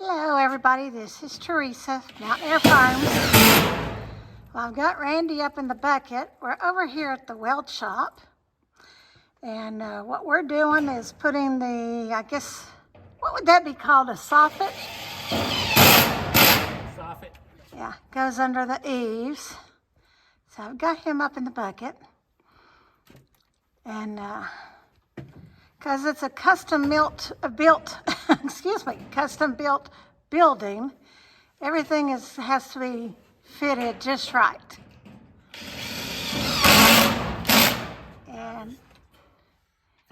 Hello everybody, this is Teresa, Mountain Air Farms. Well, I've got Randy up in the bucket. We're over here at the weld shop. And what we're doing is putting the, I guess, what would that be called, a soffit? Soffit. Yeah, goes under the eaves. So I've got him up in the bucket. And because it's a custom built building, everything has to be fitted just right. And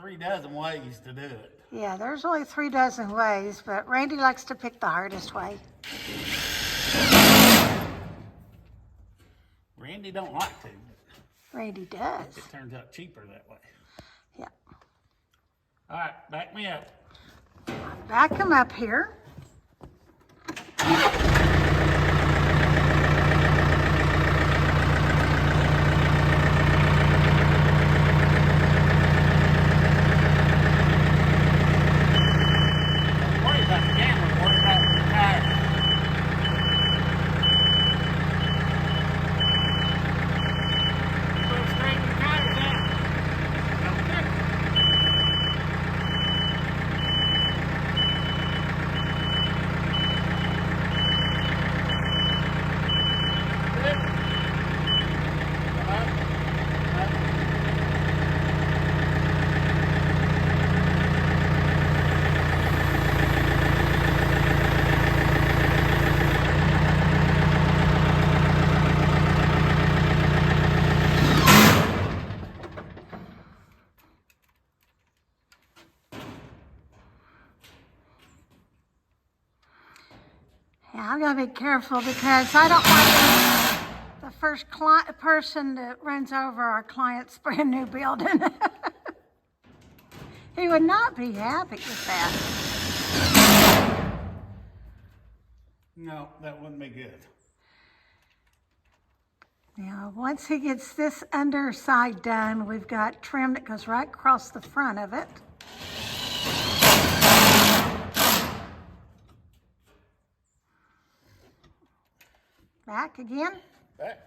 3 dozen ways to do it. yeah, there's only 3 dozen ways, but Randy likes to pick the hardest way. Randy don't like to. Randy does. It turns out cheaper that way. Yeah. All right, back me up. Back him up here. Don't worry about the camera, worry about the tires. Go straighten the tires out. Don't trip. Good. Up. Yeah, I'm gonna be careful because I don't want to be the first person that runs over our client's brand new building. He would not be happy with that. No, that wouldn't be good. Now, once he gets this underside done, we've got trim that goes right across the front of it. Back again. Back.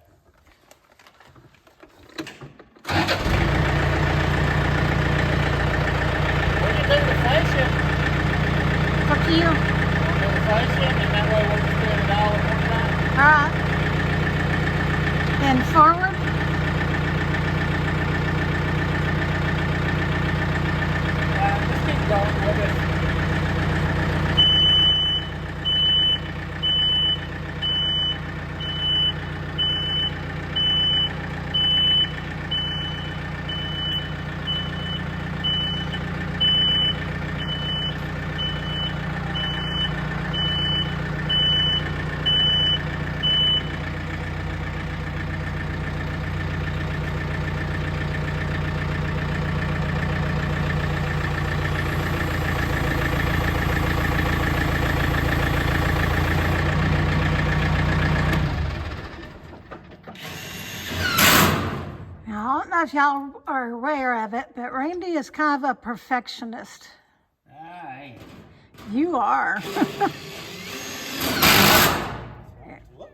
We can do the fascia. Up to you. We'll do the fascia, and that way we'll just do it all at one time. All right. And forward. Just keep going with it. Now, I don't know if y'all are aware of it, but Randy is kind of a perfectionist. Hey. You are. Look.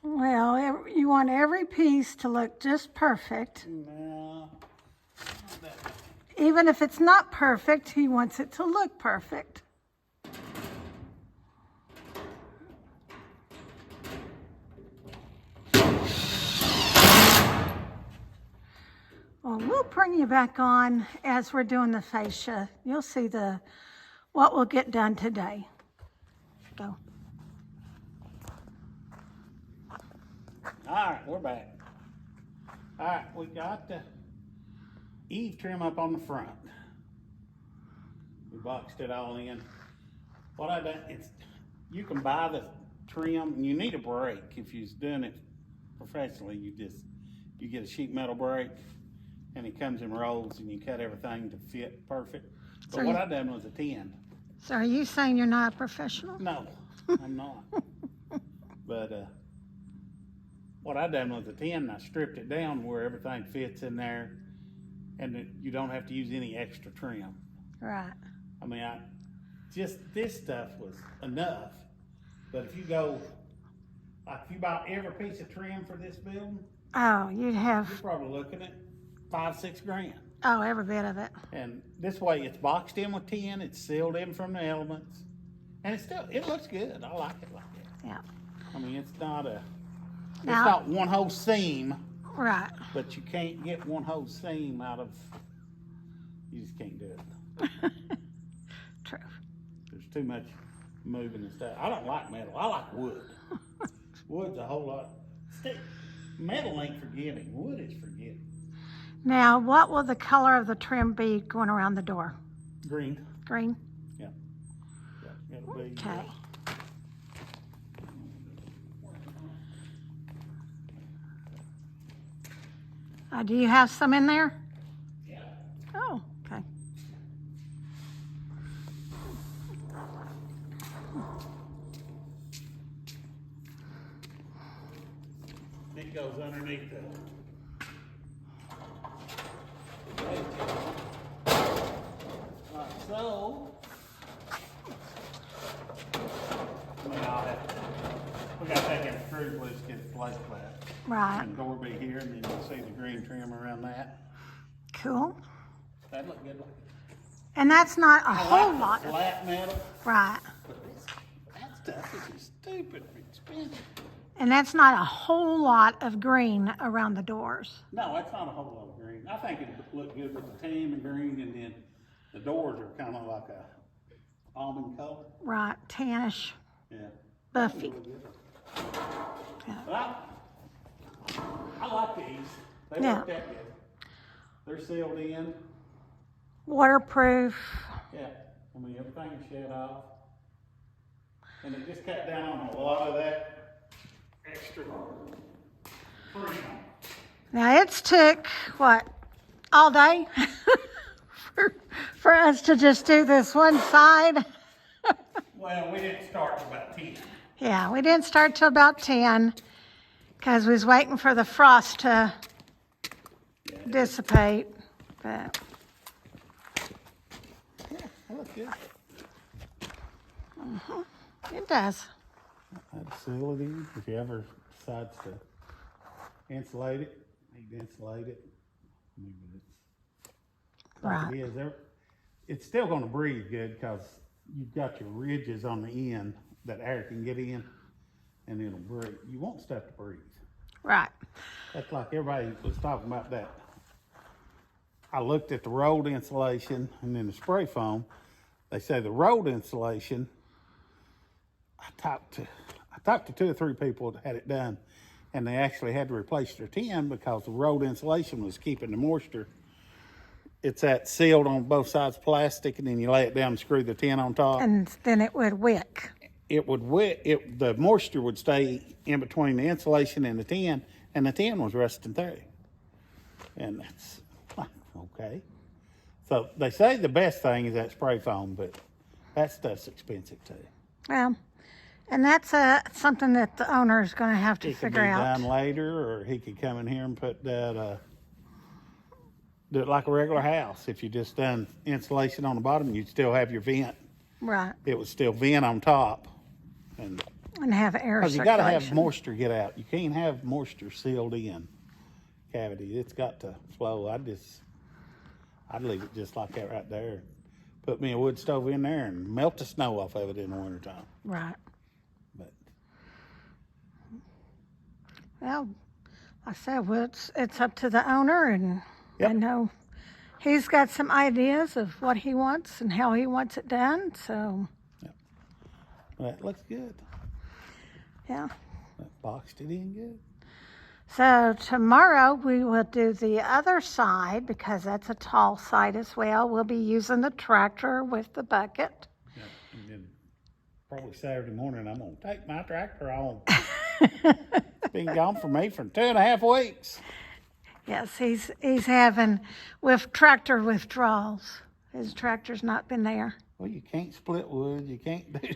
Well, you want every piece to look just perfect. No. Even if it's not perfect, he wants it to look perfect. Well, we'll bring you back on as we're doing the fascia. You'll see what will get done today. Go. All right, we're back. All right, we got the eave trim up on the front. We boxed it all in. What I done, you can buy the trim, and you need a brake. If you're doing it professionally, you get a sheet metal brake, and it comes in rolls, and you cut everything to fit perfect. But what I done was a 10. So are you saying you're not a professional? No, I'm not. But what I done was a 10, and I stripped it down where everything fits in there, and you don't have to use any extra trim. Right. I mean, just this stuff was enough. But if you go, like if you bought every piece of trim for this building, Oh, you'd you're have, probably looking at $5-6 grand. oh, every bit of it. And this way it's boxed in with tin, it's sealed in from the elements. And it looks good. I like it like that. Yeah. I mean, it's not Now- not one whole seam, Right. but you can't get one whole seam out of, you just can't do it. True. There's too much moving and stuff. I don't like metal. I like wood. Wood's a whole lot. Metal ain't forgiving. Wood is forgiving. Now, what will the color of the trim be going around the door? Green. Green? Yeah. It'll be. Okay. Do you have some in there? Yeah. Oh, okay. It goes underneath the. Alright, so. We got that in screws loose, get it placed flat. Right. And the door be here, and then you'll see the green trim around that. Cool. That'd look good. And that's not a I whole like lot the of, flat metal, right. but that stuff is just stupid expensive. And that's not a whole lot of green around the doors. No, it's not a whole lot of green. I think it'd look good with the tan and green, and then the doors are kind of like a almond color. Right. Tannish, Yeah. buffy. But I like these. They Yeah. work that good. They're sealed in. Waterproof. Yeah. I mean, everything is shed off. And it just cut down on a lot of that extra freon. Now it's took, what, all day for us to just do this one side. Well, we didn't start till about 10. Yeah, we didn't start till about 10 because we was waiting for the frost to dissipate. But Yeah, that looks good. it does. I'd seal it in if you ever decides to insulate it. Need to insulate it. I mean, it's like Right. it is. It's still going to breathe good because you've got your ridges on the end that air can get in, and it'll breathe. You want stuff to breathe. Right. That's like everybody was talking about that. I looked at the rolled insulation and then the spray foam. They say the rolled insulation, I talked to 2 or 3 people that had it done, and they actually had to replace their tin because the rolled insulation was keeping the moisture. It's that sealed on both sides plastic, and then you lay it down and screw the tin on top. And then it would wick. It would wet. The moisture would stay in between the insulation and the tin was rusting through. And that's okay. So they say the best thing is that spray foam, but that stuff's expensive too. Well, and that's something that the owner is going to have to It could be figure out. done later, or he could come in here and put that, do it like a regular house. If you just done insulation on the bottom, you'd still have your vent. Right. It would still vent on top. And And have air because you circulation. got to have moisture get out. You can't have moisture sealed in cavity. It's got to flow. I'd leave it just like that right there. Put me a wood stove in there and melt the snow off of it in the wintertime. Right. But Well, like I said, well, it's up to the owner, and Yep. I know he's got some ideas of what he wants and how he wants it done. So, that looks good. yeah. That boxed it in good. So tomorrow we will do the other side because that's a tall side as well. We'll be using the tractor with the bucket. Yeah. And then probably Saturday morning, I'm going to take my tractor home. It's been gone from me for 2.5 weeks. Yes, he's having with tractor withdrawals. His tractor's not been there. Well, you can't split wood. You can't do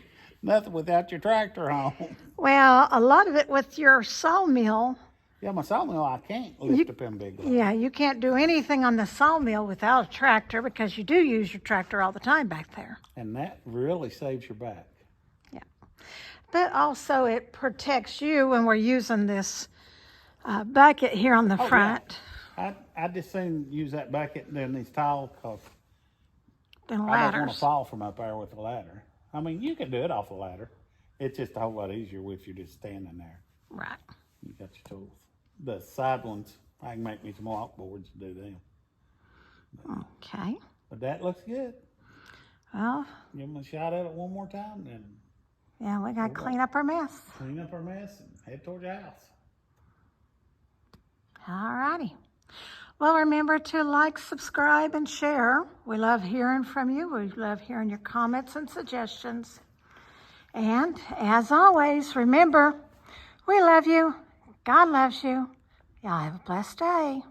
nothing without your tractor home. Well, a lot of it with your sawmill, Yeah, my sawmill, I can't lift up them big loads. Yeah, you can't do anything on the sawmill without a tractor because you do use your tractor all the time back there. And that really saves your back. Yeah. But also it protects you when we're using this bucket here on the Oh, yeah. front. I just soon use that bucket than these tall because Than I don't want to ladders. fall from up there with a ladder. I mean, you can do it off a ladder. It's just a whole lot easier if you're just standing there. Right. You got your tools. The side ones, I can make me some walkboards to do them. Okay. But that looks good. Well, Give them a shot at it one more time and yeah, we got to clean up our mess. clean up our mess and head towards your house. All righty. Well, remember to like, subscribe, and share. We love hearing from you. We love hearing your comments and suggestions. And as always, remember, we love you. God loves you. Y'all have a blessed day.